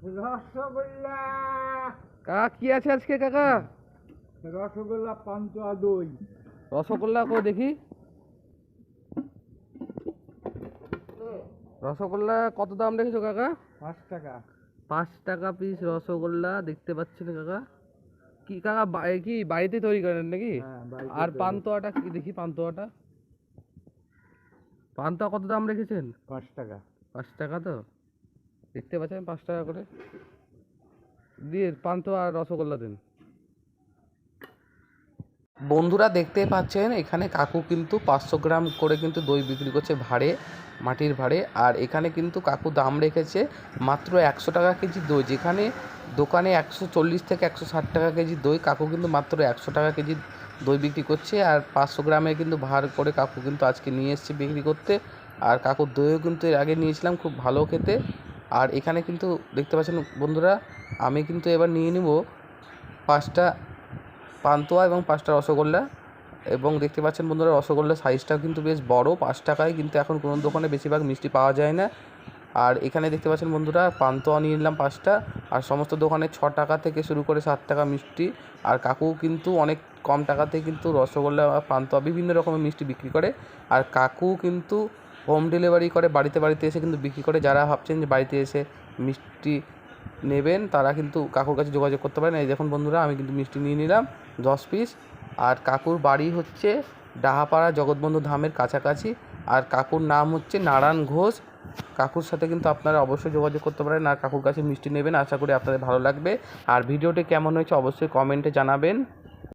রসগোল্লা। কাকা কি আছে আজকে কাকা? রসগোল্লা, পান্তুয়া, দই। রসগোল্লা কো দেখি। রসগোল্লা কত দাম রেখেছো কাকা? 5 টাকা। 5 টাকা পিস রসগোল্লা দেখতে পাচ্ছেন কাকা। কি কাকা কি বাড়িতে তৈরি করেন নাকি? আর পান্তুয়াটা কি দেখি, পান্তুয়াটা পান্তুয়া কত দাম রেখেছেন? 5 টাকা। 5 টাকা তো দেখতে পাচ্ছেন, 5 টাকা করে দিয়ে পান্তুয়া আর রসগোল্লা দিন। বন্ধুরা দেখতে পাচ্ছেন এখানে কাকু কিন্তু 500 গ্রাম করে কিন্তু দই বিক্রি করছে ভাড়ে, মাটির ভাড়ে। আর এখানে কিন্তু কাকু দাম রেখেছে মাত্র 100 টাকা কেজি দই, যেখানে দোকানে 140 থেকে 160 টাকা কেজি দই, কাকু কিন্তু মাত্র 100 টাকা কেজি দই বিক্রি করছে। আর 500 গ্রামে কিন্তু ভাড় করে কাকু কিন্তু আজকে নিয়ে এসছে বিক্রি করতে। আর কাকুর দইও কিন্তু এর আগে নিয়েছিলাম, খুব ভালো খেতে। আর এখানে কিন্তু দেখতে পাচ্ছেন বন্ধুরা, আমি কিন্তু এবার নিয়ে নিব 5টা পান্তুয়া এবং 5টা রসগোল্লা। এবং দেখতে পাচ্ছেন বন্ধুরা রসগোল্লার সাইজটাও কিন্তু বেশ বড়। 5 টাকায় কিন্তু এখন কোনো দোকানে বেশিরভাগ মিষ্টি পাওয়া যায় না। আর এখানে দেখতে পাচ্ছেন বন্ধুরা পান্তুয়া নিয়ে নিলাম 5টা। আর সমস্ত দোকানে 6 টাকা থেকে শুরু করে 7 টাকা মিষ্টি। আর কাকু কিন্তু অনেক কম টাকাতে কিন্তু রসগোল্লা, পান্তুয়া, বিভিন্ন রকমের মিষ্টি বিক্রি করে। আর কাকু কিন্তু হোম ডেলিভারি করে, বাড়িতে এসে কিন্তু বিক্রি করে। যারা ভাবছেন যে বাড়িতে এসে মিষ্টি নেবেন তারা কিন্তু কাকুর কাছে যোগাযোগ করতে পারেন। এই দেখুন বন্ধুরা আমি কিন্তু মিষ্টি নিয়ে নিলাম 10 পিস। আর কাকুর বাড়ি হচ্ছে ডাহাপাড়া জগৎবন্ধু ধামের কাছাকাছি। আর কাকুর নাম হচ্ছে নারায়ণ ঘোষ। কাকুর সাথে কিন্তু আপনারা অবশ্যই যোগাযোগ করতে পারেন আর কাকুর কাছে মিষ্টি নেবেন। আশা করি আপনাদের ভালো লাগবে। আর ভিডিওটি কেমন হয়েছে অবশ্যই কমেন্টে জানাবেন।